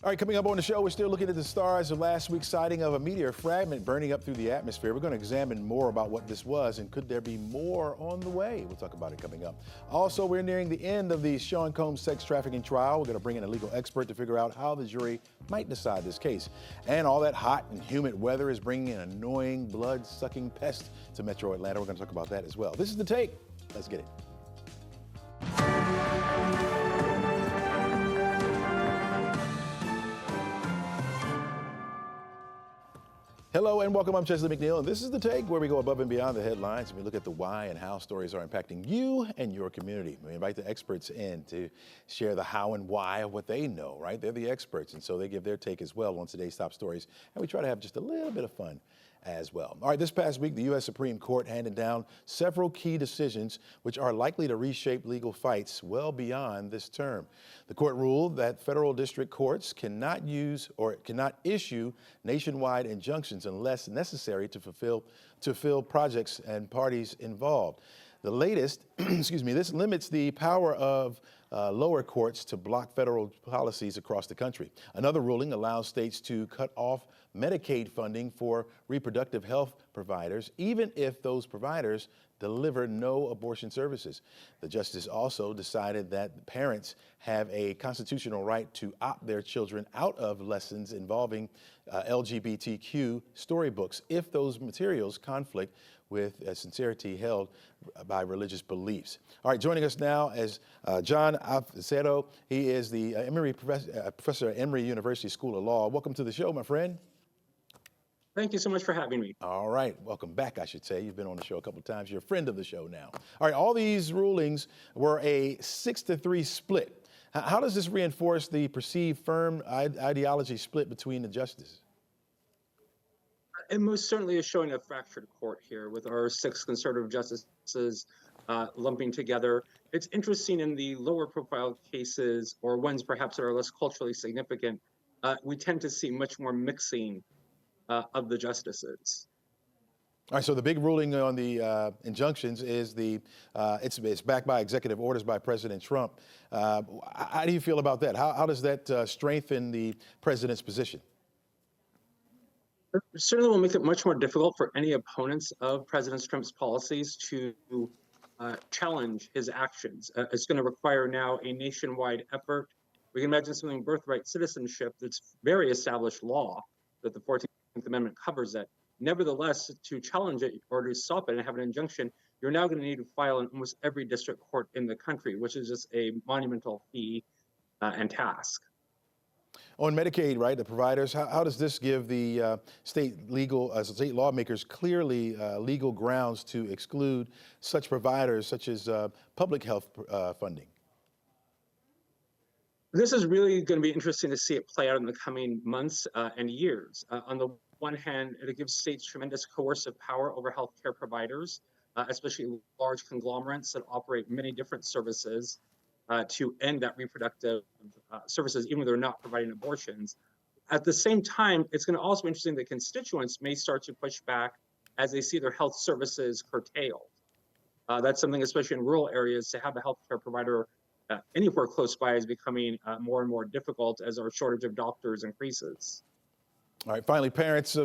All right, coming up on the show, we're still looking at the stars of last week's sighting of a meteor fragment burning up through the atmosphere. We're going to examine more about what this was and could there be more on the way. We'll talk about it coming up. Also, we're nearing the end of the Sean Combs sex trafficking trial. We're going to bring in a legal expert to figure out how the jury might decide this case. And all that hot and humid weather is bringing an annoying, blood-sucking pest to Metro Atlanta. We're going to talk about that as well. This is The Take. Let's get it. Hello and welcome. I'm Chesley McNeil, and this is The Take, where we go above and beyond the headlines and we look at the why and how stories are impacting you and your community. We invite the experts in to share the how and why of what they know, right? They're the experts, and so they give their take as well on today's top stories, and we try to have just a little bit of fun as well. All right, this past week, the U.S. Supreme Court handed down several key decisions which are likely to reshape legal fights well beyond this term. The court ruled that federal district courts cannot issue nationwide injunctions unless necessary to fulfill projects and parties involved. The latest, this limits the power of lower courts to block federal policies across the country. Another ruling allows states to cut off Medicaid funding for reproductive health providers, even if those providers deliver no abortion services. The justice also decided that parents have a constitutional right to opt their children out of lessons involving LGBTQ storybooks if those materials conflict with sincerity held by religious beliefs. All right, joining us now is John Acedo. He is the professor at Emory University School of Law. Welcome to the show, my friend. Thank you so much for having me. All right, welcome back, I should say. You've been on the show a couple of times. You're a friend of the show now. All right, all these rulings were a 6-3 split. How does this reinforce the perceived firm ideology split between the justices? It most certainly is showing a fractured court here with our 6 conservative justices lumping together. It's interesting in the lower profile cases, or ones perhaps that are less culturally significant, we tend to see much more mixing of the justices. All right, so the big ruling on the injunctions is it's backed by executive orders by President Trump. How do you feel about that? How does that strengthen the president's position? It certainly will make it much more difficult for any opponents of President Trump's policies to challenge his actions. It's going to require now a nationwide effort. We can imagine something birthright citizenship that's very established law, that the 14th Amendment covers it. Nevertheless, to challenge it or to stop it and have an injunction, you're now going to need to file in almost every district court in the country, which is just a monumental fee and task. On Medicaid, right, the providers, how does this give the state lawmakers clearly legal grounds to exclude such providers such as public health funding? This is really going to be interesting to see it play out in the coming months and years. On the one hand, it gives states tremendous coercive power over healthcare providers, especially large conglomerates that operate many different services to end that reproductive services, even though they're not providing abortions. At the same time, it's going to also be interesting that constituents may start to push back as they see their health services curtailed. That's something, especially in rural areas, to have a healthcare provider anywhere close by is becoming more and more difficult as our shortage of doctors increases. All right, finally, parents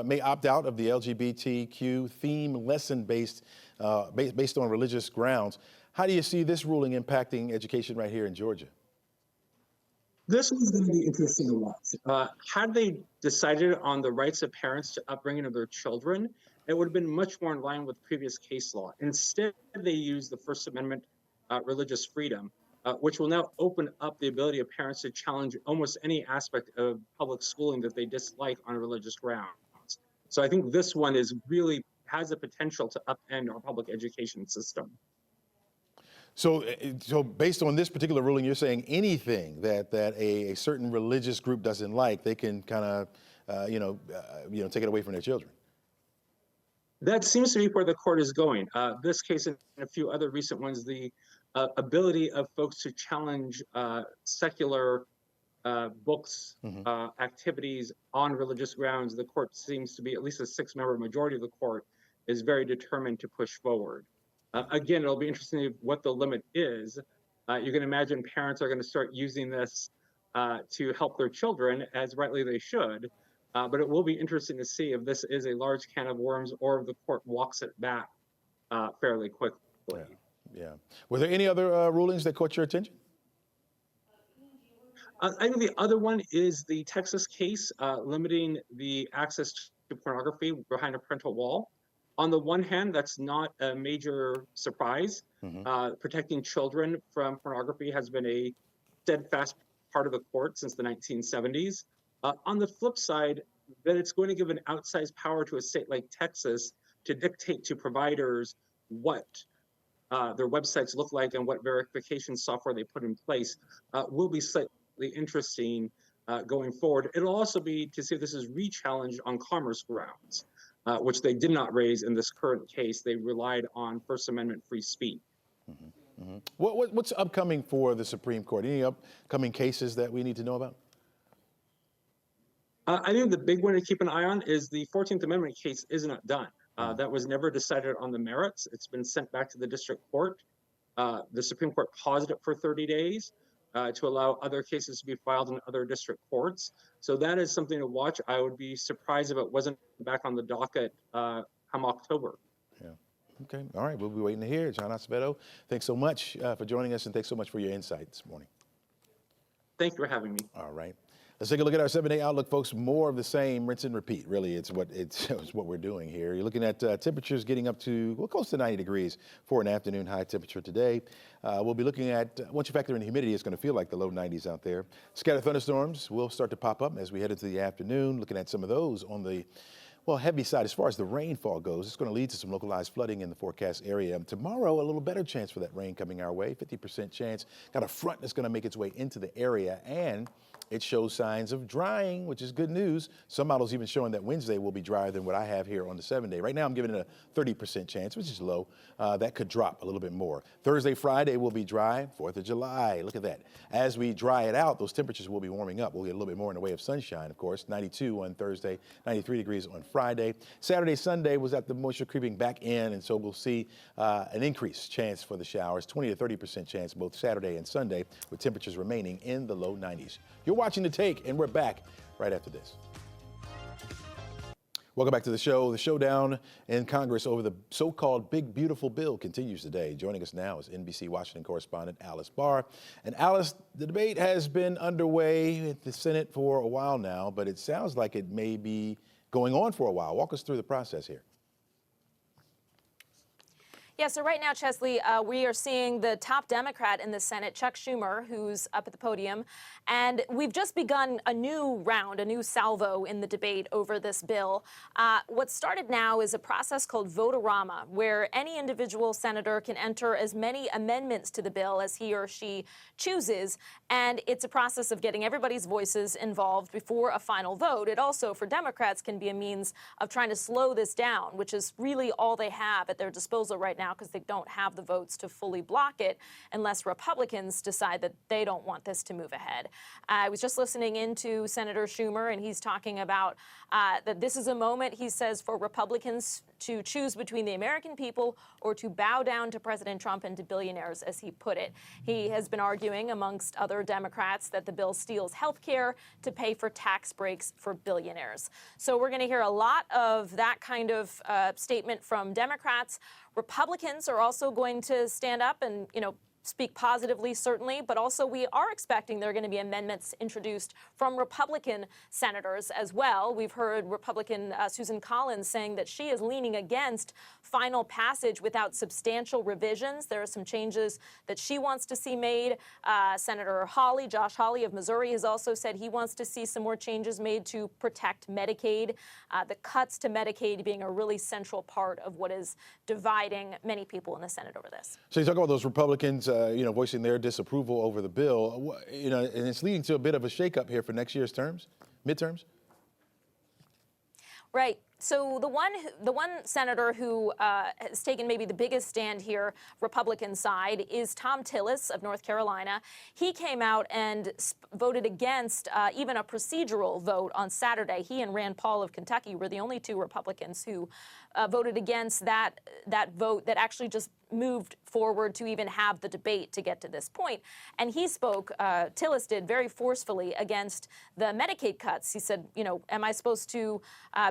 may opt out of the LGBTQ theme lesson based on religious grounds. How do you see this ruling impacting education right here in Georgia? This is going to be interesting to watch. Had they decided on the rights of parents to upbringing of their children, it would have been much more in line with previous case law. Instead, they used the First Amendment religious freedom, which will now open up the ability of parents to challenge almost any aspect of public schooling that they dislike on religious grounds. So I think this one has the potential to upend our public education system. So based on this particular ruling, you're saying anything that a certain religious group doesn't like, they can kind of, take it away from their children. That seems to be where the court is going. This case and a few other recent ones, the ability of folks to challenge secular books, activities on religious grounds, the court seems to be, at least a 6-member majority of the court, is very determined to push forward. Again, it'll be interesting what the limit is. You can imagine parents are going to start using this to help their children, as rightly they should. But it will be interesting to see if this is a large can of worms or if the court walks it back fairly quickly. Yeah. Yeah. Were there any other rulings that caught your attention? I think the other one is the Texas case limiting the access to pornography behind a parental wall. On the one hand, that's not a major surprise. Protecting children from pornography has been a steadfast part of the court since the 1970s. On the flip side, that it's going to give an outsized power to a state like Texas to dictate to providers what their websites look like and what verification software they put in place will be slightly interesting going forward. It'll also be to see if this is re-challenged on commerce grounds, which they did not raise in this current case. They relied on First Amendment free speech. What's upcoming for the Supreme Court? Any upcoming cases that we need to know about? I think the big one to keep an eye on is the 14th Amendment case is not done. That was never decided on the merits. It's been sent back to the district court. The Supreme Court paused it for 30 days to allow other cases to be filed in other district courts. So that is something to watch. I would be surprised if it wasn't back on the docket come October. Yeah. Okay. All right. We'll be waiting to hear. John Acevedo, thanks so much for joining us, and thanks so much for your insight this morning. Thank you for having me. All right. Let's take a look at our 7-day outlook, folks. More of the same, rinse and repeat. Really, it's what we're doing here. You're looking at temperatures getting up to close to 90 degrees for an afternoon high temperature today. We'll be looking at, once you factor in humidity, it's going to feel like the low 90s out there. Scattered thunderstorms will start to pop up as we head into the afternoon. Looking at some of those on the heavy side as far as the rainfall goes. It's going to lead to some localized flooding in the forecast area. Tomorrow, a little better chance for that rain coming our way, 50% chance. Got a front that's going to make its way into the area, and it shows signs of drying, which is good news. Some models even showing that Wednesday will be drier than what I have here on the 7-day. Right now, I'm giving it a 30% chance, which is low. That could drop a little bit more. Thursday, Friday will be dry. 4th of July, look at that. As we dry it out, those temperatures will be warming up. We'll get a little bit more in the way of sunshine, of course. 92 on Thursday, 93 degrees on Friday. Saturday, Sunday was at the moisture creeping back in, and so we'll see an increased chance for the showers, 20 to 30% chance both Saturday and Sunday, with temperatures remaining in the low 90s. You're watching The Take, and we're back right after this. Welcome back to the show. The showdown in Congress over the so-called Big Beautiful Bill continues today. Joining us now is NBC Washington correspondent Alice Barr. And Alice, the debate has been underway at the Senate for a while now, but it sounds like it may be going on for a while. Walk us through the process here. Yeah, so right now, Chesley, we are seeing the top Democrat in the Senate, Chuck Schumer, who's up at the podium. And we've just begun a new round, a new salvo in the debate over this bill. What started now is a process called Voterama, where any individual senator can enter as many amendments to the bill as he or she chooses. And it's a process of getting everybody's voices involved before a final vote. It also, for Democrats, can be a means of trying to slow this down, which is really all they have at their disposal right now, because they don't have the votes to fully block it unless Republicans decide that they don't want this to move ahead. I was just listening into Senator Schumer, and he's talking about that this is a moment, he says, for Republicans to choose between the American people or to bow down to President Trump and to billionaires, as he put it. He has been arguing, amongst other Democrats, that the bill steals health care to pay for tax breaks for billionaires. So we're going to hear a lot of that kind of statement from Democrats. Republicans are also going to stand up and, speak positively, certainly, but also we are expecting there are going to be amendments introduced from Republican senators as well. We've heard Republican Susan Collins saying that she is leaning against final passage without substantial revisions. There are some changes that she wants to see made. Senator Josh Hawley of Missouri, has also said he wants to see some more changes made to protect Medicaid, the cuts to Medicaid being a really central part of what is dividing many people in the Senate over this. So you talk about those Republicans voicing their disapproval over the bill, and it's leading to a bit of a shakeup here for next year's midterms. Right. So the one senator who has taken maybe the biggest stand here, Republican side, is Thom Tillis of North Carolina. He came out and voted against even a procedural vote on Saturday. He and Rand Paul of Kentucky were the only two Republicans who voted against that vote that actually just moved forward to even have the debate to get to this point. And he spoke, Tillis did, very forcefully against the Medicaid cuts. He said, you know, am I supposed to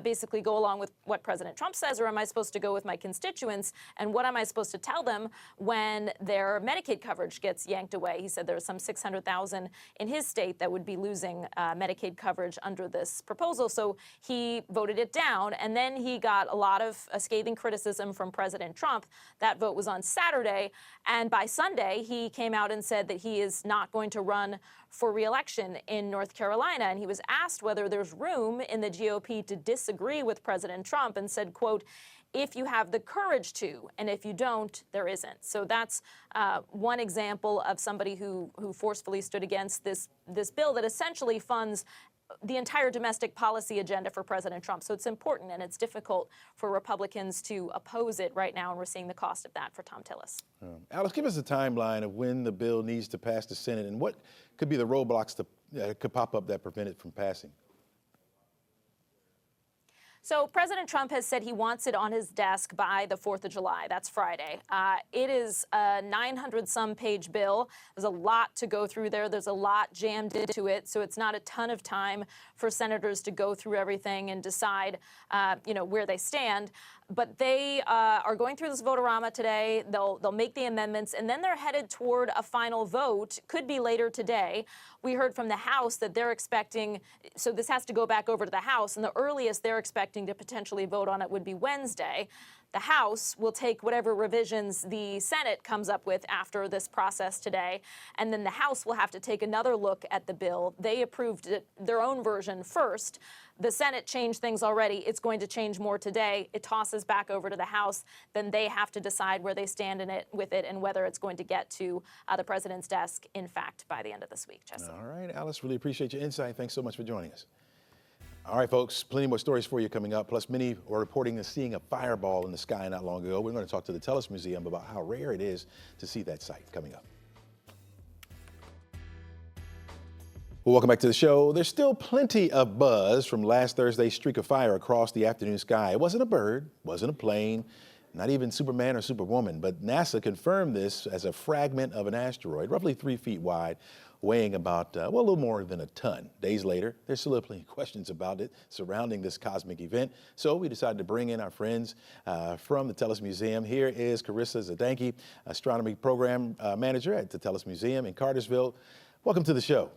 basically go along with what President Trump says, or am I supposed to go with my constituents? And what am I supposed to tell them when their Medicaid coverage gets yanked away? He said there's some 600,000 in his state that would be losing Medicaid coverage under this proposal. So he voted it down. And then he got a lot of scathing criticism from President Trump. That vote was on Saturday. And by Sunday, he came out and said that he is not going to run for re-election in North Carolina. And he was asked whether there's room in the GOP to disagree with President Trump, and said, quote, if you have the courage to, and if you don't, there isn't. So that's one example of somebody who forcefully stood against this bill that essentially funds the entire domestic policy agenda for President Trump. So it's important, and it's difficult for Republicans to oppose it right now, and we're seeing the cost of that for Tom Tillis. Alice, give us a timeline of when the bill needs to pass the Senate, and what could be the roadblocks that could pop up that prevent it from passing. So President Trump has said he wants it on his desk by the 4th of July. That's Friday. It is a 900-some page bill. There's a lot to go through there. There's a lot jammed into it. So it's not a ton of time for senators to go through everything and decide, where they stand. But they are going through this Voterama today. They'll make the amendments, and then they're headed toward a final vote. Could be later today. We heard from the House that they're expecting, so this has to go back over to the House, and the earliest they're expecting to potentially vote on it would be Wednesday. The House will take whatever revisions the Senate comes up with after this process today, and then the House will have to take another look at the bill. They approved their own version first. The Senate changed things already. It's going to change more today. It tosses back over to the House. Then they have to decide where they stand with it and whether it's going to get to the president's desk, in fact, by the end of this week. Chesley. All right, Alice, really appreciate your insight. Thanks so much for joining us. All right, folks, plenty more stories for you coming up. Plus, many are reporting seeing a fireball in the sky not long ago. We're going to talk to the Telus Museum about how rare it is to see that sight coming up. Well, welcome back to the show. There's still plenty of buzz from last Thursday's streak of fire across the afternoon sky. It wasn't a bird, wasn't a plane, not even Superman or Superwoman, but NASA confirmed this as a fragment of an asteroid, roughly 3 feet wide, weighing about, a little more than a ton. Days later, there's still plenty of questions about it surrounding this cosmic event. So we decided to bring in our friends from the Telus Museum. Here is Carissa Zdanke, astronomy program manager at the Telus Museum in Cartersville. Welcome to the show.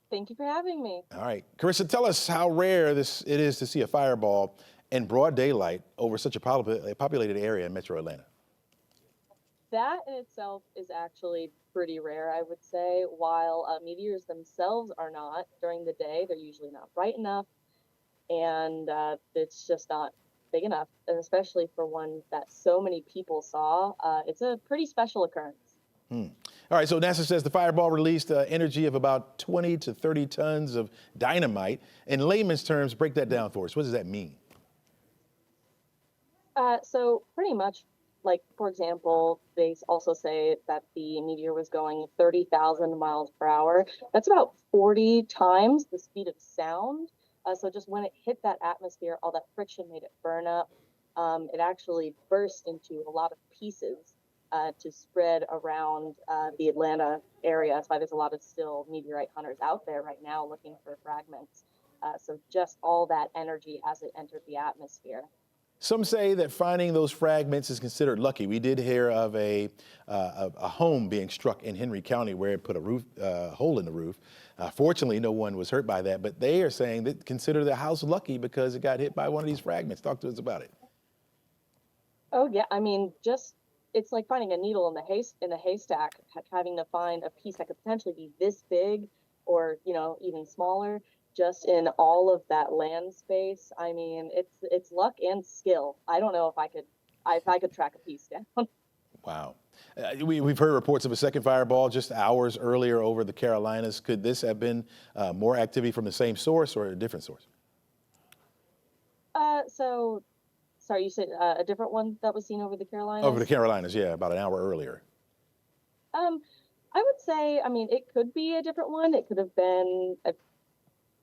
Thank you for having me. All right. Carissa, tell us how rare it is to see a fireball in broad daylight over such a populated area in Metro Atlanta. That in itself is actually pretty rare, I would say. While meteors themselves are not during the day, they're usually not bright enough, and it's just not big enough, and especially for one that so many people saw. It's a pretty special occurrence. All right, so NASA says the fireball released energy of about 20 to 30 tons of dynamite. In layman's terms, break that down for us. What does that mean? So pretty much, like, for example, they also say that the meteor was going 30,000 miles per hour. That's about 40 times the speed of sound. So just when it hit that atmosphere, all that friction made it burn up. It actually burst into a lot of pieces to spread around the Atlanta area. That's why there's a lot of still meteorite hunters out there right now looking for fragments. So just all that energy as it entered the atmosphere. Some say that finding those fragments is considered lucky. We did hear of a home being struck in Henry County where it put a hole in the roof. Fortunately, no one was hurt by that, but they are saying that consider the house lucky because it got hit by one of these fragments. Talk to us about it. Oh yeah, I mean, it's like finding a needle in the haystack, having to find a piece that could potentially be this big or, even smaller, just in all of that land space. I mean, it's luck and skill. I don't know if I could track a piece down. Wow. We've heard reports of a second fireball just hours earlier over the Carolinas. Could this have been more activity from the same source or a different source? Sorry, you said a different one that was seen over the Carolinas? Over the Carolinas, yeah, about an hour earlier. I would say, I mean, it could be a different one. It could have been a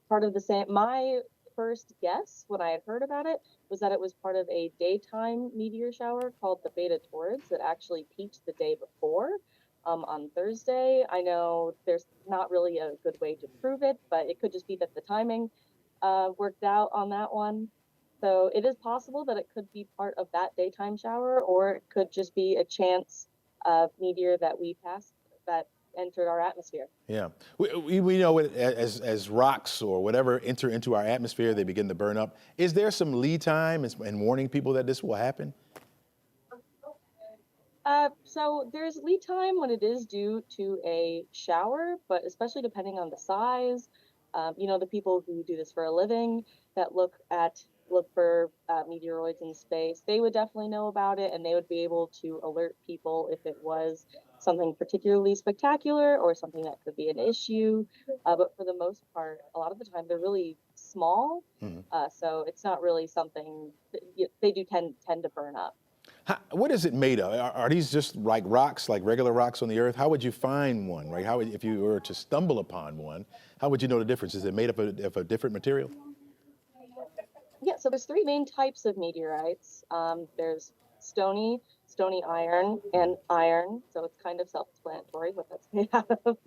part of the same. My first guess when I had heard about it was that it was part of a daytime meteor shower called the Beta Taurids that actually peaked the day before on Thursday. I know there's not really a good way to prove it, but it could just be that the timing worked out on that one. So it is possible that it could be part of that daytime shower, or it could just be a chance meteor that we passed that entered our atmosphere. Yeah, we know it as rocks or whatever enter into our atmosphere, they begin to burn up. Is there some lead time and warning people that this will happen? So there's lead time when it is due to a shower, but especially depending on the size. The people who do this for a living that look for meteoroids in space, they would definitely know about it, and they would be able to alert people if it was something particularly spectacular or something that could be an issue. But for the most part, a lot of the time they're really small, so it's not really something they do tend to burn up. What is it made of? Are these just like rocks, like regular rocks on the earth? How would you find one, right? If you were to stumble upon one, how would you know the difference? Is it made up of a different material? Yeah, so there's three main types of meteorites. There's stony iron, and iron. So it's kind of self-explanatory what that's made out of.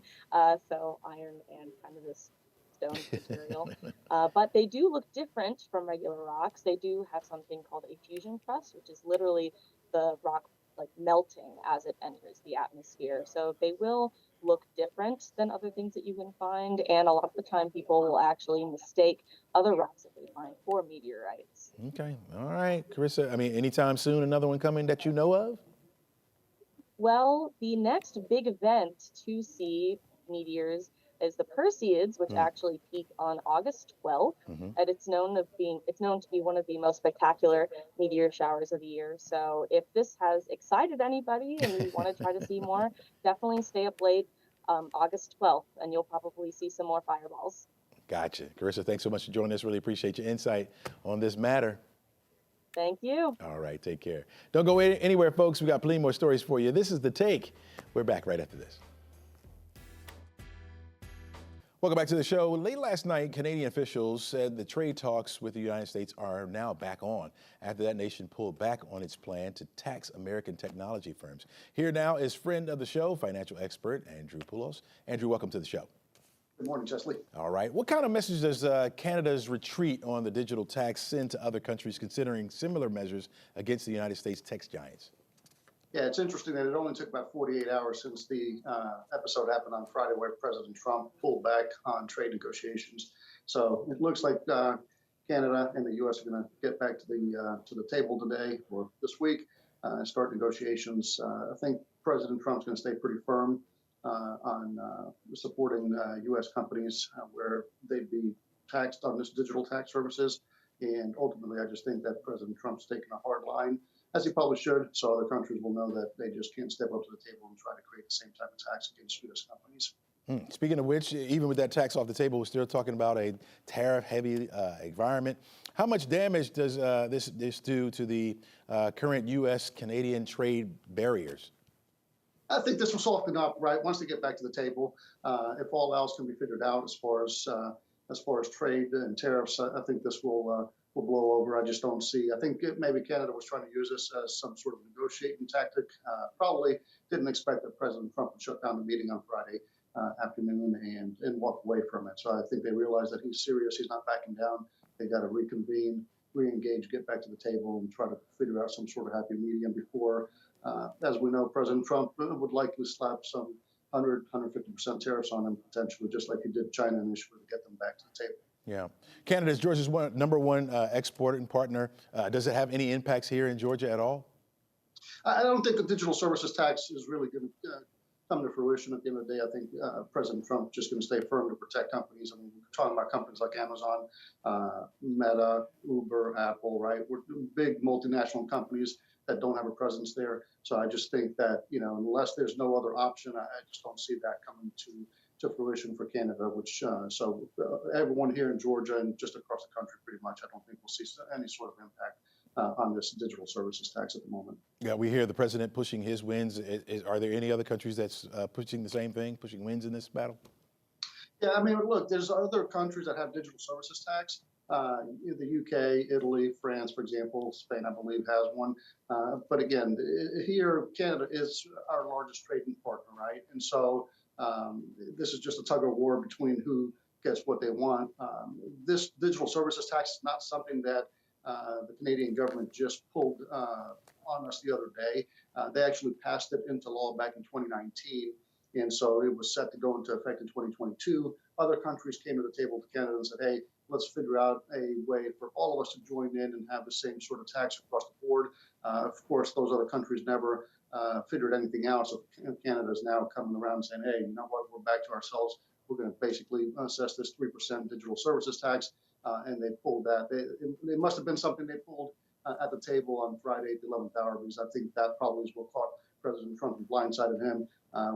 So iron and kind of this stone material. But they do look different from regular rocks. They do have something called a fusion crust, which is literally the rock like melting as it enters the atmosphere. So they will look different than other things that you can find, and a lot of the time people will actually mistake other rocks that they find for meteorites. Okay, all right, Carissa. I mean, anytime soon, another one coming that you know of? Well, the next big event to see meteors is the Perseids, which actually peak on August 12th, and it's known to be one of the most spectacular meteor showers of the year. So if this has excited anybody and you want to try to see more, definitely stay up late August 12th, and you'll probably see some more fireballs. Gotcha. Carissa, thanks so much for joining us. Really appreciate your insight on this matter. Thank you. All right, take care. Don't go anywhere, folks. We got plenty more stories for you. This is The Take. We're back right after this. Welcome back to the show. Late last night, Canadian officials said the trade talks with the United States are now back on after that nation pulled back on its plan to tax American technology firms. Here now is friend of the show, financial expert Andrew Poulos. Andrew, welcome to the show. Good morning, Chesley. All right. What kind of message does Canada's retreat on the digital tax send to other countries considering similar measures against the United States tech giants? Yeah, it's interesting that it only took about 48 hours since the episode happened on Friday where President Trump pulled back on trade negotiations. So it looks like Canada and the U.S. are going to get back to the table today or this week and start negotiations. I think President Trump's going to stay pretty firm on supporting U.S. companies where they'd be taxed on this digital tax services. And ultimately, I just think that President Trump's taken a hard line, as he probably should, so other countries will know that they just can't step up to the table and try to create the same type of tax against U.S. companies. Speaking of which, even with that tax off the table, we're still talking about a tariff-heavy environment. How much damage does this do to the current U.S.-Canadian trade barriers? I think this will soften up, right? Once they get back to the table, if all else can be figured out as far as trade and tariffs, I think this will blow over. I just don't see. I think maybe Canada was trying to use this as some sort of negotiating tactic. Probably didn't expect that President Trump would shut down the meeting on Friday afternoon and walk away from it. So I think they realized that he's serious. He's not backing down. They got to reconvene, re-engage, get back to the table, and try to figure out some sort of happy medium before. As we know, President Trump would likely slap some 150% tariffs on them potentially, just like he did China initially to get them back to the table. Yeah. Canada is Georgia's number one exporter and partner. Does it have any impacts here in Georgia at all? I don't think the digital services tax is really going to come to fruition at the end of the day. I think President Trump just going to stay firm to protect companies. I mean, we're talking about companies like Amazon, Meta, Uber, Apple, right? We're big multinational companies that don't have a presence there. So I just think that, unless there's no other option, I just don't see that coming to fruition for Canada, which so everyone here in Georgia and just across the country pretty much, I don't think we'll see any sort of impact on this digital services tax at the moment. Yeah, we hear the president pushing his wins. Are there any other countries that's pushing the same thing, pushing wins in this battle? Yeah, I mean, look, there's other countries that have digital services tax, The UK, Italy, France, for example, Spain, I believe, has one. But again, here, Canada is our largest trading partner, right? And so this is just a tug of war between who gets what they want. This digital services tax is not something that the Canadian government just pulled on us the other day. They actually passed it into law back in 2019. And so it was set to go into effect in 2022. Other countries came to the table to Canada and said, hey, let's figure out a way for all of us to join in and have the same sort of tax across the board. Of course, those other countries never figured anything out. So Canada is now coming around and saying, hey, you know what, we're back to ourselves. We're going to basically assess this 3% digital services tax. And they pulled that. It must have been something they pulled at the table on Friday at the 11th hour, because I think that probably is what caught President Trump and blindsided him,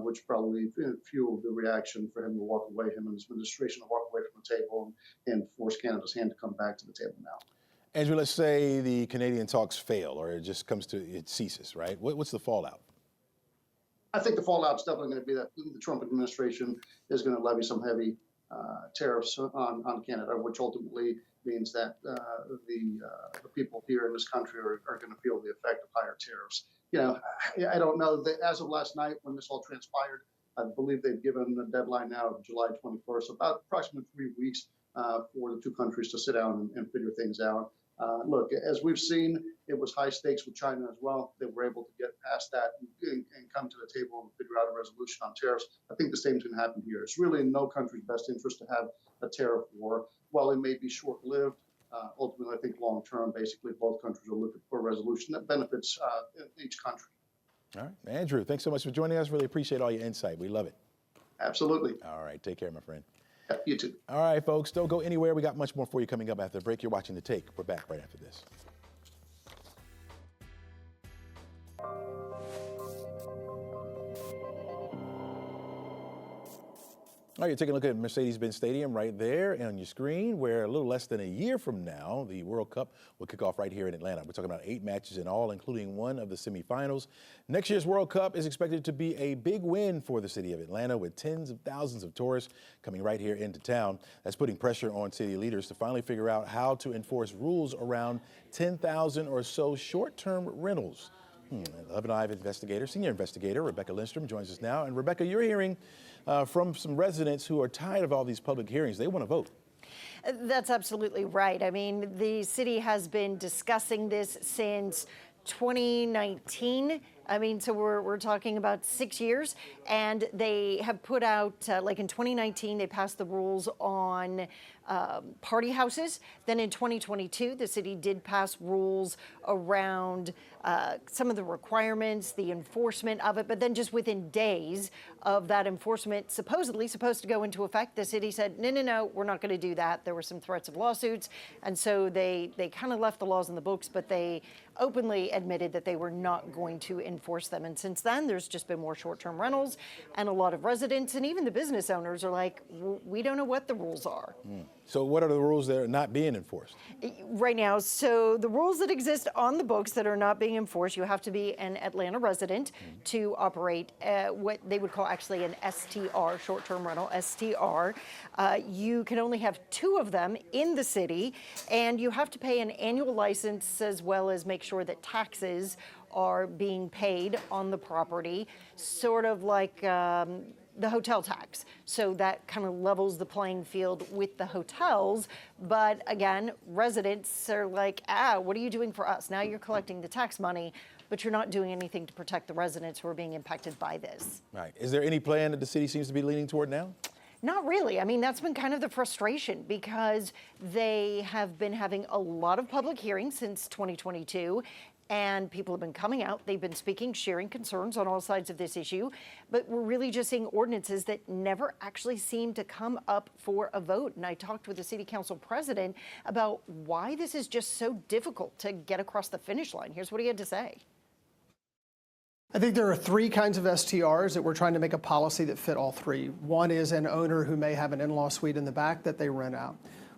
which probably fueled the reaction for him to walk away, him and his administration to walk away from the table and force Canada's hand to come back to the table now. Andrew, let's say the Canadian talks fail, or it just comes to, it ceases, right? What's the fallout? I think the fallout's definitely going to be that the Trump administration is going to levy some heavy tariffs on Canada, which ultimately means that the people here in this country are going to feel the effect of higher tariffs. You know, I don't know that as of last night when this all transpired, I believe they've given a deadline now of July 21st, about approximately 3 weeks for the two countries to sit down and figure things out. Look, as we've seen, it was high stakes with China as well. They were able to get past that and come to the table and figure out a resolution on tariffs. I think the same is going to happen here. It's really in no country's best interest to have a tariff war. While it may be short-lived, ultimately, I think long-term, basically, both countries are looking for a resolution that benefits each country. All right. Andrew, thanks so much for joining us. Really appreciate all your insight. We love it. Absolutely. All right. Take care, my friend. You too. All right, folks. Don't go anywhere. We got much more for you coming up after the break. You're watching The Take. We're back right after this. All right, you're taking a look at Mercedes-Benz Stadium right there on your screen, where a little less than a year from now, the World Cup will kick off right here in Atlanta. We're talking about 8 matches in all, including one of the semifinals. Next year's World Cup is expected to be a big win for the city of Atlanta, with tens of thousands of tourists coming right here into town. That's putting pressure on city leaders to finally figure out how to enforce rules around 10,000 or so short-term rentals. 11Alive investigator, senior investigator Rebecca Lindstrom joins us now. And Rebecca, you're hearing from some residents who are tired of all these public hearings. They want to vote. That's absolutely right. I mean, the city has been discussing this since 2019. I mean, so we're talking about 6 years, and they have put out, like in 2019, they passed the rules on party houses. Then in 2022, the city did pass rules around some of the requirements, the enforcement of it, but then just within days of that enforcement supposedly supposed to go into effect, the city said, no, we're not going to do that. There were some threats of lawsuits, and so they kind of left the laws in the books, but they openly admitted that they were not going to enforce them. And since then, there's just been more short-term rentals, and a lot of residents and even the business owners are like, we don't know what the rules are. So what are the rules that are not being enforced? Right now, so the rules that exist on the books that are not being enforced, you have to be an Atlanta resident to operate what they would call actually an STR, short-term rental, STR. You can only have 2 of them in the city, and you have to pay an annual license as well as make sure that taxes are being paid on the property, sort of like the hotel tax. So that kind of levels the playing field with the hotels. But again, residents are like, what are you doing for us? Now you're collecting the tax money, but you're not doing anything to protect the residents who are being impacted by this. Right. Is there any plan that the city seems to be leaning toward now? Not really. I mean, that's been kind of the frustration because they have been having a lot of public hearings since 2022. And people have been coming out, they've been speaking, sharing concerns on all sides of this issue, but we're really just seeing ordinances that never actually seem to come up for a vote. And I talked with the city council president about why this is just so difficult to get across the finish line. Here's what he had to say. I think there are 3 kinds of STRs that we're trying to make a policy that fit all 3. One is an owner who may have an in-law suite in the back that they rent out.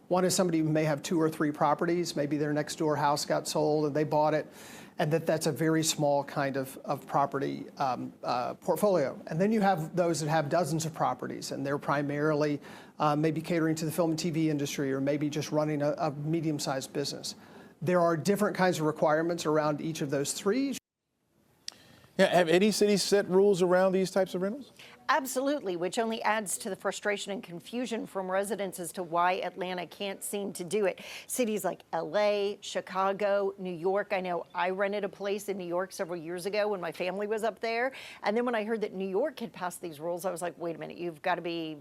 One is somebody who may have 2 or 3 properties. Maybe their next door house got sold and they bought it, and that's a very small kind of property portfolio. And then you have those that have dozens of properties, and they're primarily maybe catering to the film and TV industry, or maybe just running a medium-sized business. There are different kinds of requirements around each of those three. Yeah, have any cities set rules around these types of rentals? Absolutely, which only adds to the frustration and confusion from residents as to why Atlanta can't seem to do it. Cities like LA, Chicago, New York. I know I rented a place in New York several years ago when my family was up there. And then when I heard that New York had passed these rules, I was like, wait a minute, you've got to be,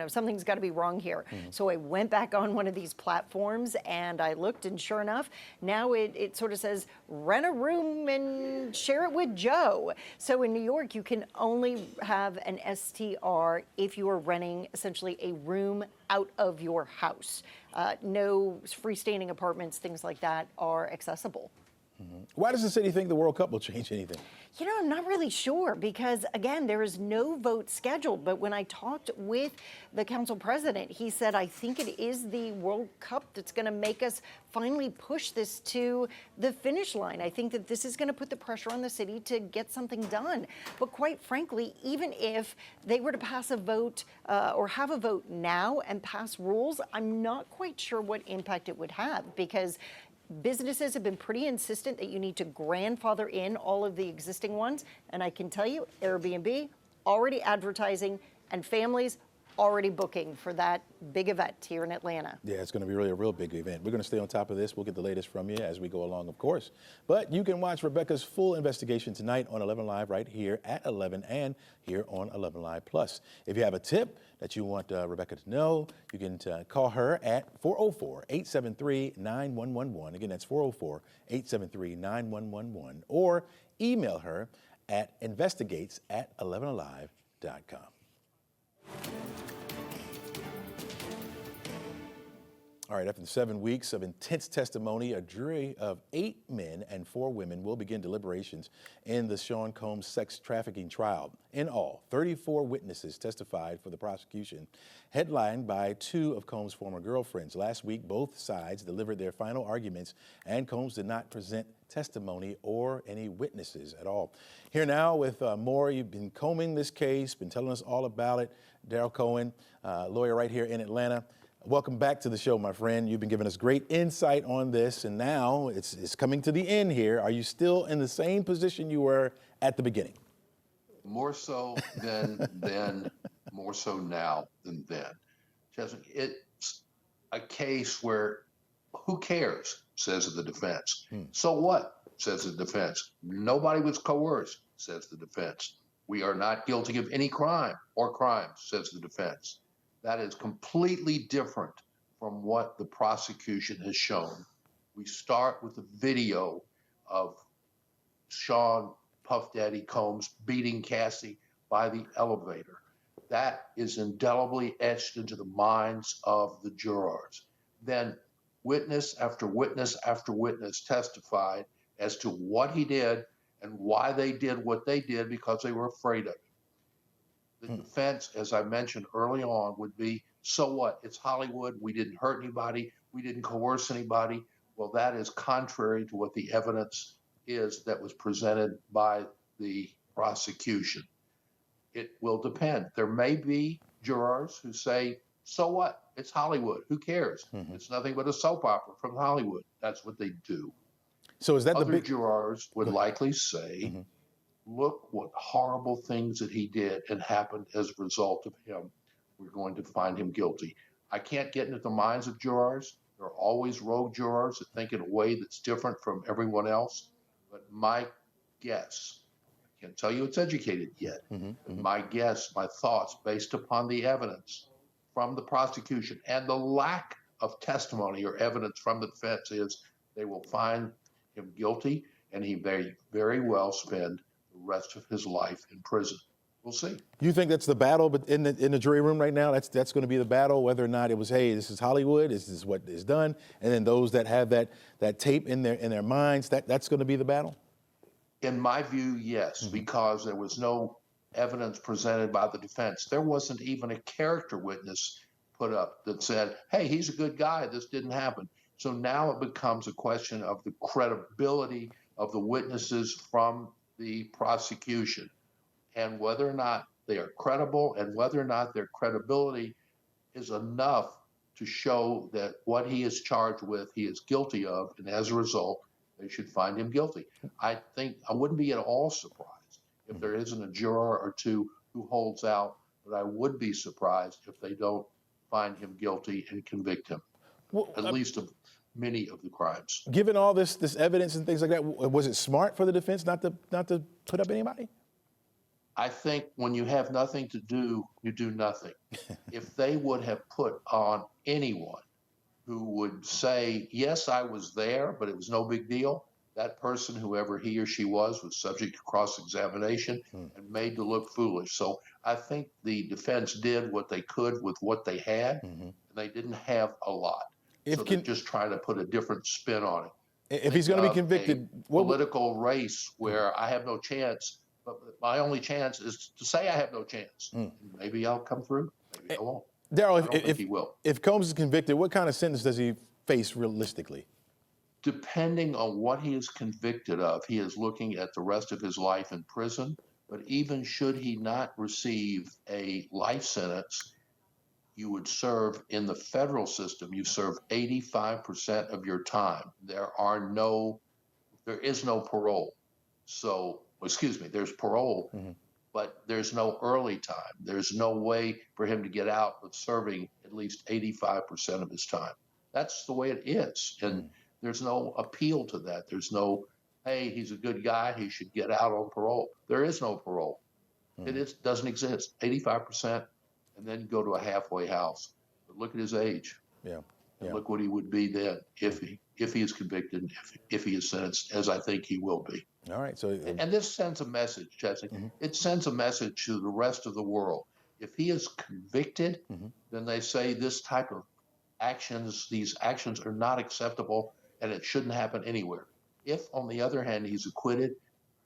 something's got to be wrong here. So I went back on one of these platforms and I looked, and sure enough, now it sort of says rent a room and share it with Joe. So in New York, you can only have an STR if you are renting essentially a room out of your house. No freestanding apartments, things like that are accessible. Why does the city think the World Cup will change anything? I'm not really sure because, again, there is no vote scheduled. But when I talked with the council president, he said, I think it is the World Cup that's going to make us finally push this to the finish line. I think that this is going to put the pressure on the city to get something done. But quite frankly, even if they were to pass a vote or have a vote now and pass rules, I'm not quite sure what impact it would have, because businesses have been pretty insistent that you need to grandfather in all of the existing ones. And I can tell you, Airbnb already advertising and families already booking for that big event here in Atlanta. Yeah, it's going to be really a real big event. We're going to stay on top of this. We'll get the latest from you as we go along, of course. But you can watch Rebecca's full investigation tonight on 11Alive right here at 11 and here on 11Alive Plus. If you have a tip that you want Rebecca to know, you can call her at 404-873-9111. Again, that's 404-873-9111. Or email her at investigates@11alive.com. All right, after 7 weeks of intense testimony, a jury of 8 men and 4 women will begin deliberations in the Sean Combs sex trafficking trial. In all, 34 witnesses testified for the prosecution, headlined by 2 of Combs' former girlfriends. Last week, both sides delivered their final arguments, and Combs did not present testimony or any witnesses at all. Here now with more. You've been combing this case, been telling us all about it. Daryl Cohen, lawyer right here in Atlanta. Welcome back to the show, my friend. You've been giving us great insight on this, and now it's coming to the end here. Are you still in the same position you were at the beginning? More so than then, more so now than then. It's a case where who cares, says the defense. So what, says the defense. Nobody was coerced, says the defense. We are not guilty of any crime or crimes, says the defense. That is completely different from what the prosecution has shown. We start with a video of Sean Puff Daddy Combs beating Cassie by the elevator. That is indelibly etched into the minds of the jurors. Then witness after witness after witness testified as to what he did and why they did what they did, because they were afraid of it. The defense, as I mentioned early on, would be, so what? It's Hollywood. We didn't hurt anybody. We didn't coerce anybody. Well, that is contrary to what the evidence is that was presented by the prosecution. It will depend. There may be jurors who say, so what? It's Hollywood. Who cares? It's nothing but a soap opera from Hollywood. That's what they do. So is that Other the big jurors would likely say, look what horrible things that he did and happened as a result of him. We're going to find him guilty. I can't get into the minds of jurors. There are always rogue jurors that think in a way that's different from everyone else. But my guess, I can't tell you it's educated yet, but my guess, my thoughts based upon the evidence from the prosecution and the lack of testimony or evidence from the defense is they will find him guilty, and he may very well spend the rest of his life in prison. We'll see. You think that's the battle in the jury room right now? That's going to be the battle, whether or not it was, hey, this is Hollywood, this is what is done, and then those that have that tape in their minds, that's going to be the battle? In my view, yes, because there was no evidence presented by the defense. There wasn't even a character witness put up that said, hey, he's a good guy, this didn't happen. So now it becomes a question of the credibility of the witnesses from the prosecution and whether or not they are credible and whether or not their credibility is enough to show that what he is charged with, he is guilty of, and as a result, they should find him guilty. I think I wouldn't be at all surprised if there isn't a juror or two who holds out, but I would be surprised if they don't find him guilty and convict him, at least of many of the crimes. Given all this evidence and things like that, was it smart for the defense not to put up anybody? I think when you have nothing to do, you do nothing. If they would have put on anyone who would say, yes, I was there, but it was no big deal, that person, whoever he or she was subject to cross-examination and made to look foolish. So I think the defense did what they could with what they had, and they didn't have a lot. So they're just trying to put a different spin on it. If he's going to be convicted, political race where I have no chance, but my only chance is to say I have no chance. Maybe I'll come through, maybe I won't. Daryl, if he will. If Combs is convicted, what kind of sentence does he face realistically? Depending on what he is convicted of, he is looking at the rest of his life in prison. But even should he not receive a life sentence, you would serve in the federal system. You serve 85% of your time. There is no parole. So, excuse me, there's parole, but there's no early time. There's no way for him to get out of serving at least 85% of his time. That's the way it is. And there's no appeal to that. There's no, hey, he's a good guy, he should get out on parole. There is no parole. It doesn't exist. 85%, and then go to a halfway house. But look at his age. Yeah. And look what he would be then if he is convicted, and if he is sentenced, as I think he will be. All right. So, and this sends a message, Jesse. It sends a message to the rest of the world. If he is convicted, then they say this type of actions, these actions are not acceptable, and it shouldn't happen anywhere. If, on the other hand, he's acquitted,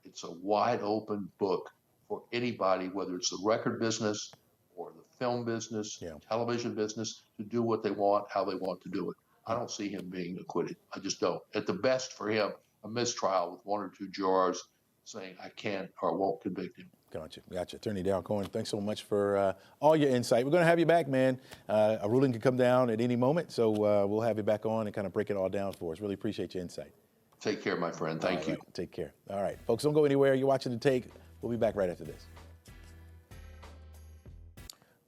it's a wide open book for anybody, whether it's the record business or the film business, television business, to do what they want, how they want to do it. I don't see him being acquitted. I just don't. At the best for him, a mistrial with one or two jurors saying, I can't or won't convict him. Gotcha. Attorney Darrell Cohen, thanks so much for all your insight. We're going to have you back, man. A ruling could come down at any moment, so we'll have you back on and kind of break it all down for us. Really appreciate your insight. Take care, my friend. Thank you. Take care. All right, folks, don't go anywhere. You're watching The Take. We'll be back right after this.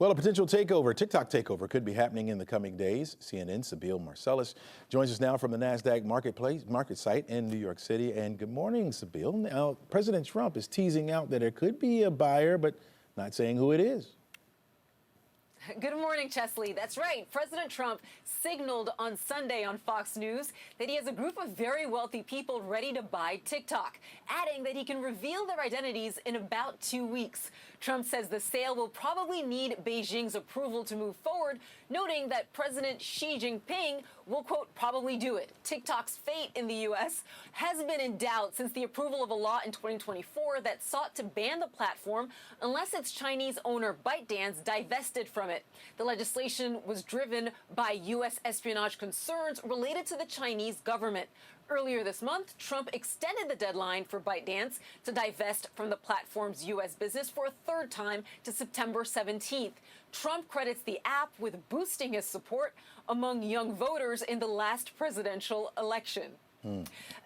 Well, a potential TikTok takeover could be happening in the coming days. CNN's Sabeel Marcellus joins us now from the NASDAQ market site in New York City. And good morning, Sabeel. Now, President Trump is teasing out that there could be a buyer, but not saying who it is. Good morning, Chesley. That's right. President Trump signaled on Sunday on Fox News that he has a group of very wealthy people ready to buy TikTok, adding that he can reveal their identities in about 2 weeks. Trump says the sale will probably need Beijing's approval to move forward, noting that President Xi Jinping will, quote, probably do it. TikTok's fate in the U.S. has been in doubt since the approval of a law in 2024 that sought to ban the platform unless its Chinese owner ByteDance divested from it. The legislation was driven by U.S. espionage concerns related to the Chinese government. Earlier this month, Trump extended the deadline for ByteDance to divest from the platform's U.S. business for a third time to September 17th. Trump credits the app with boosting his support among young voters in the last presidential election.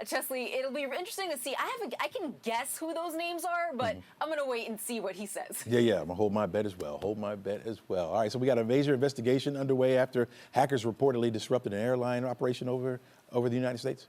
Chesley, it'll be interesting to see. I can guess who those names are, but I'm going to wait and see what he says. Yeah, I'm going to hold my bet as well. All right, so we got a major investigation underway after hackers reportedly disrupted an airline operation over the United States.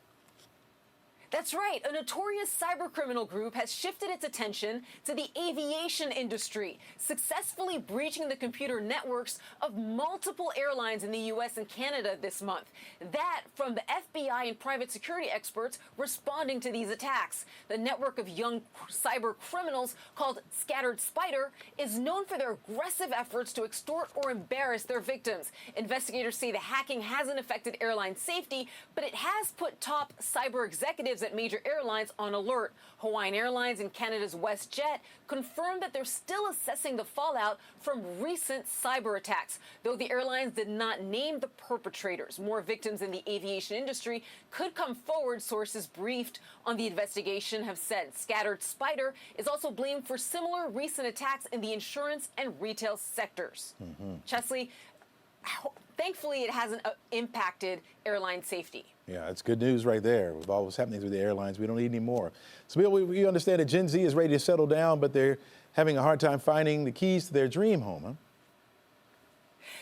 That's right. A notorious cybercriminal group has shifted its attention to the aviation industry, successfully breaching the computer networks of multiple airlines in the U.S. and Canada this month. That from the FBI and private security experts responding to these attacks. The network of young cyber criminals called Scattered Spider is known for their aggressive efforts to extort or embarrass their victims. Investigators say the hacking hasn't affected airline safety, but it has put top cyber executives executives at major airlines on alert. Hawaiian Airlines and Canada's WestJet confirmed that they're still assessing the fallout from recent cyber attacks, though the airlines did not name the perpetrators. More victims in the aviation industry could come forward, sources briefed on the investigation have said. Scattered Spider is also blamed for similar recent attacks in the insurance and retail sectors. Chesley, thankfully, it hasn't impacted airline safety. Yeah, it's good news right there with all what's happening with the airlines. We don't need any more. So we understand that Gen Z is ready to settle down, but they're having a hard time finding the keys to their dream home, huh?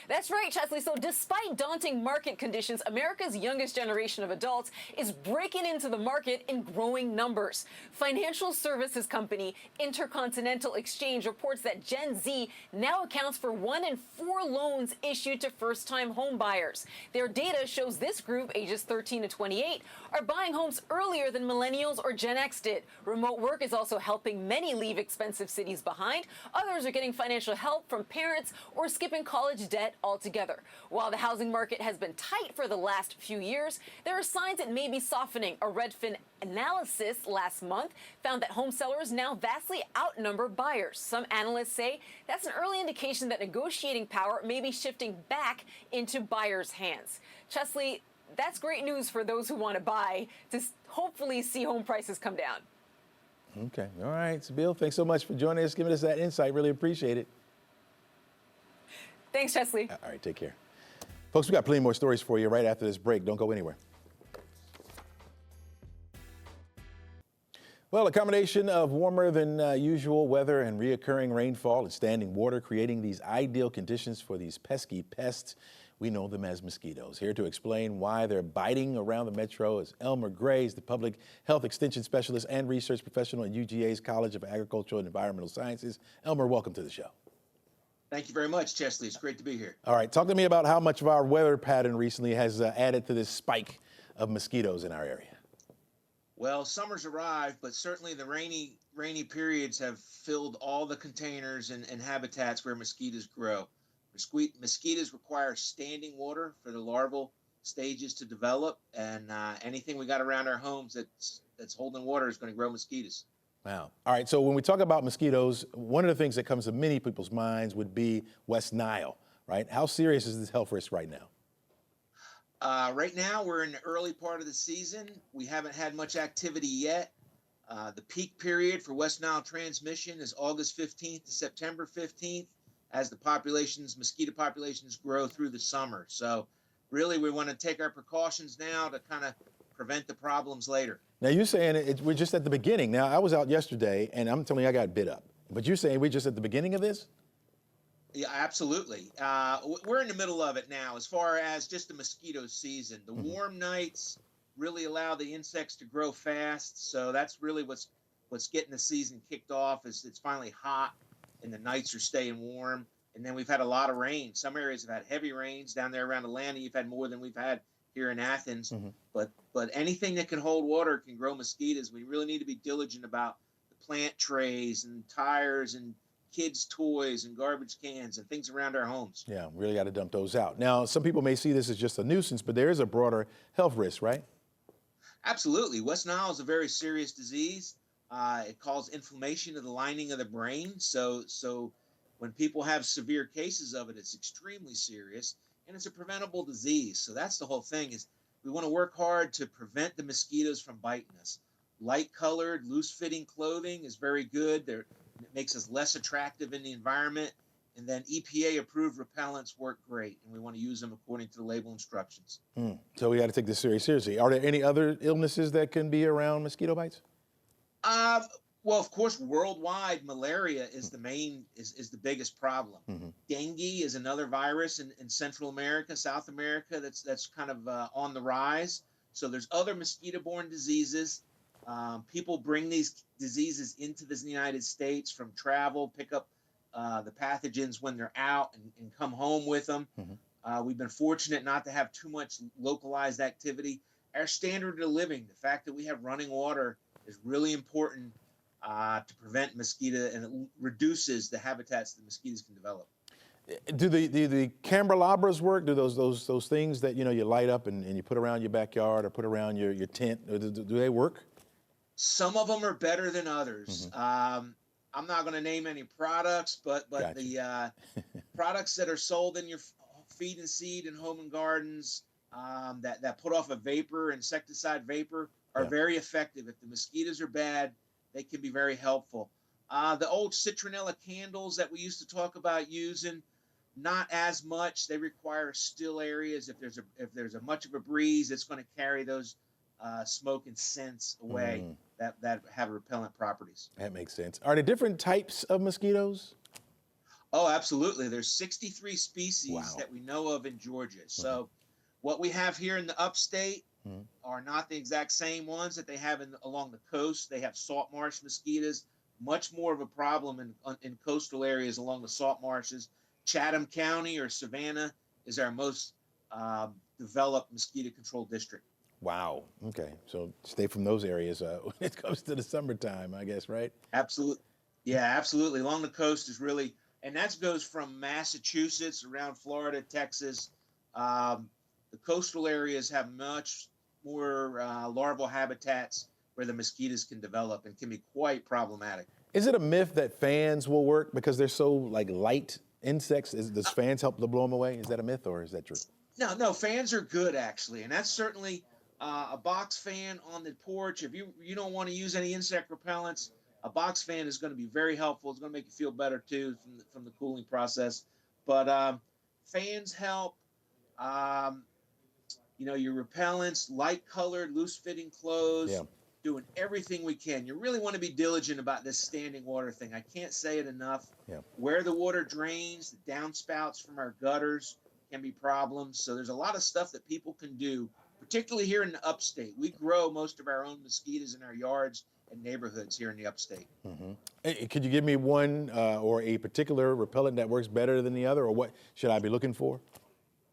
That's right, Chesley. So despite daunting market conditions, America's youngest generation of adults is breaking into the market in growing numbers. Financial services company Intercontinental Exchange reports that Gen Z now accounts for 1 in 4 loans issued to first-time home buyers. Their data shows this group, ages 13 to 28, are buying homes earlier than millennials or Gen X did. Remote work is also helping many leave expensive cities behind. Others are getting financial help from parents or skipping college debt altogether. While the housing market has been tight for the last few years, there are signs it may be softening. A Redfin analysis last month found that home sellers now vastly outnumber buyers. Some analysts say that's an early indication that negotiating power may be shifting back into buyers' hands. Chesley, that's great news for those who want to buy to hopefully see home prices come down. Okay. All right. So, Bill, thanks so much for joining us, giving us that insight. Really appreciate it. Thanks, Chesley. All right, take care. Folks, we got plenty more stories for you right after this break. Don't go anywhere. Well, a combination of warmer than usual weather and reoccurring rainfall and standing water creating these ideal conditions for these pesky pests. We know them as mosquitoes. Here to explain why they're biting around the metro is Elmer Graves, the public health extension specialist and research professional at UGA's College of Agricultural and Environmental Sciences. Elmer, welcome to the show. Thank you very much, Chesley. It's great to be here. All right, talk to me about how much of our weather pattern recently has added to this spike of mosquitoes in our area. Well, summer's arrived, but certainly the rainy periods have filled all the containers and habitats where mosquitoes grow. Mosquitoes require standing water for the larval stages to develop, and anything we got around our homes that's holding water is going to grow mosquitoes. Wow. All right, so when we talk about mosquitoes, one of the things that comes to many people's minds would be West Nile, right? How serious is this health risk right now? Right now, we're in the early part of the season. We haven't had much activity yet. The peak period for West Nile transmission is August 15th to September 15th as the mosquito populations grow through the summer. So really, we want to take our precautions now to kind of prevent the problems later. Now, you're saying we're just at the beginning. Now, I was out yesterday, and I'm telling you I got bit up. But you're saying we're just at the beginning of this? Yeah, absolutely. We're in the middle of it now as far as just the mosquito season. The warm nights really allow the insects to grow fast. So that's really what's getting the season kicked off is it's finally hot and the nights are staying warm. And then we've had a lot of rain. Some areas have had heavy rains. Down there around Atlanta, you've had more than we've had here in Athens. But anything that can hold water can grow mosquitoes. We really need to be diligent about the plant trays and tires and kids' toys and garbage cans and things around our homes. Yeah, really got to dump those out. Now, some people may see this as just a nuisance, but there is a broader health risk, right? Absolutely. West Nile is a very serious disease. It causes inflammation of the lining of the brain. So when people have severe cases of it, it's extremely serious, and it's a preventable disease. So that's the whole thing is we want to work hard to prevent the mosquitoes from biting us. Light-colored, loose-fitting clothing is very good. It makes us less attractive in the environment. And then EPA-approved repellents work great, and we want to use them according to the label instructions. So we got to take this seriously. Are there any other illnesses that can be around mosquito bites? Well, of course, worldwide, malaria is the biggest problem. Dengue is another virus in Central America, South America that's kind of on the rise. So there's other mosquito-borne diseases. People bring these diseases into the United States from travel, pick up the pathogens when they're out and come home with them. We've been fortunate not to have too much localized activity. Our standard of living, the fact that we have running water is really important to prevent mosquito, and it reduces the habitats that mosquitoes can develop. Do the candelabras work? Do those things that you light up and you put around your backyard or put around your tent? Do they work? Some of them are better than others. I'm not going to name any products, but Gotcha. the products that are sold in your feed and seed and home and gardens that put off a vapor, insecticide vapor, are very effective. If the mosquitoes are bad, they can be very helpful. The old citronella candles that we used to talk about using, not as much. They require still areas. If there's a much of a breeze, it's going to carry those smoke and scents away that have repellent properties. That makes sense. Are there different types of mosquitoes? Oh, absolutely. There's 63 species that we know of in Georgia. So what we have here in the upstate are not the exact same ones that they have along the coast. They have salt marsh mosquitoes, much more of a problem in coastal areas along the salt marshes. Chatham County or Savannah is our most developed mosquito control district. Wow. Okay. So stay from those areas when it comes to the summertime, I guess, right? Absolutely. Yeah, absolutely. Along the coast is really, and that goes from Massachusetts around Florida, Texas. The coastal areas have much more larval habitats where the mosquitoes can develop and can be quite problematic. Is it a myth that fans will work because they're so light insects? Does fans help to blow them away? Is that a myth or is that true? No, fans are good actually, and that's certainly a box fan on the porch. If you don't want to use any insect repellents, a box fan is going to be very helpful. It's going to make you feel better too from the cooling process. But fans help. Your repellents, light-colored, loose-fitting clothes. Doing everything we can. You really want to be diligent about this standing water thing. I can't say it enough. Where the water drains, the downspouts from our gutters can be problems. So there's a lot of stuff that people can do, particularly here in the upstate. We grow most of our own mosquitoes in our yards and neighborhoods here in the upstate. Hey, could you give me one or a particular repellent that works better than the other, or what should I be looking for?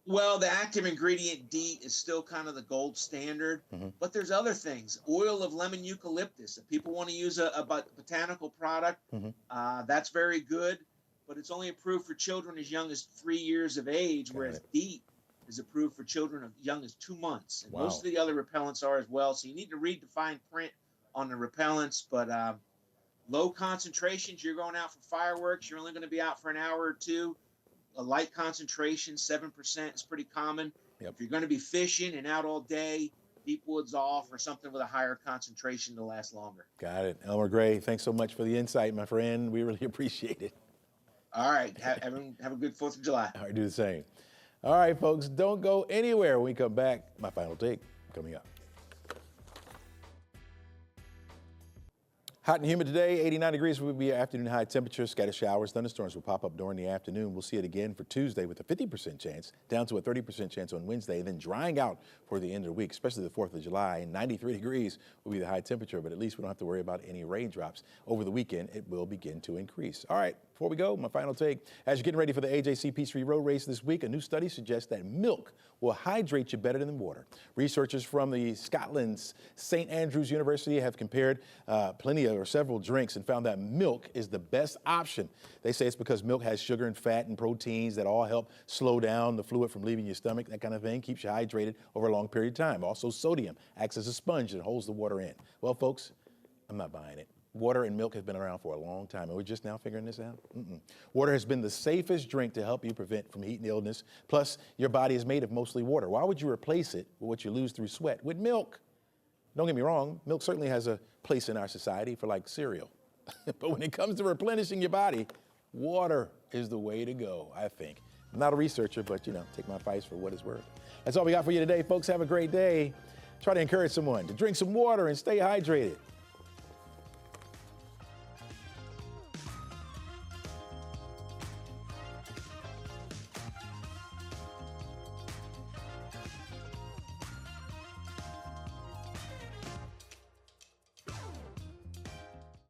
Well, the active ingredient DEET is still kind of the gold standard, but there's other things. Oil of lemon eucalyptus. If people want to use a botanical product, that's very good, but it's only approved for children as young as 3 years of age, whereas DEET is approved for children as young as 2 months. And most of the other repellents are as well, so you need to read the fine print on the repellents, but low concentrations, you're going out for fireworks, you're only going to be out for an hour or two. A light concentration, 7% is pretty common. If you're going to be fishing and out all day, deep woods off or something with a higher concentration to last longer. Got it. Elmer Gray, thanks so much for the insight, my friend. We really appreciate it. All right. Have a good 4th of July. All right, do the same. All right, folks, don't go anywhere. When we come back, my final take coming up. Hot and humid today, 89 degrees will be your afternoon high temperature. Scattered showers, thunderstorms will pop up during the afternoon. We'll see it again for Tuesday with a 50% chance, down to a 30% chance on Wednesday, then drying out for the end of the week, especially the 4th of July. And 93 degrees will be the high temperature, but at least we don't have to worry about any raindrops. Over the weekend, it will begin to increase. All right, before we go, my final take. As you're getting ready for the AJC Peachtree Road Race this week, a new study suggests that milk will hydrate you better than water. Researchers from the Scotland's St. Andrews University have compared several drinks and found that milk is the best option. They say it's because milk has sugar and fat and proteins that all help slow down the fluid from leaving your stomach, that kind of thing, keeps you hydrated over a long period of time. Also, sodium acts as a sponge and holds the water in. Well, folks, I'm not buying it. Water and milk have been around for a long time, and we're just now figuring this out. Water has been the safest drink to help you prevent from heat and illness. Plus, your body is made of mostly water. Why would you replace it with what you lose through sweat? With milk. Don't get me wrong, milk certainly has a place in our society for like cereal. But when it comes to replenishing your body, water is the way to go, I think. I'm not a researcher, but take my advice for what it's worth. That's all we got for you today, folks. Have a great day. Try to encourage someone to drink some water and stay hydrated.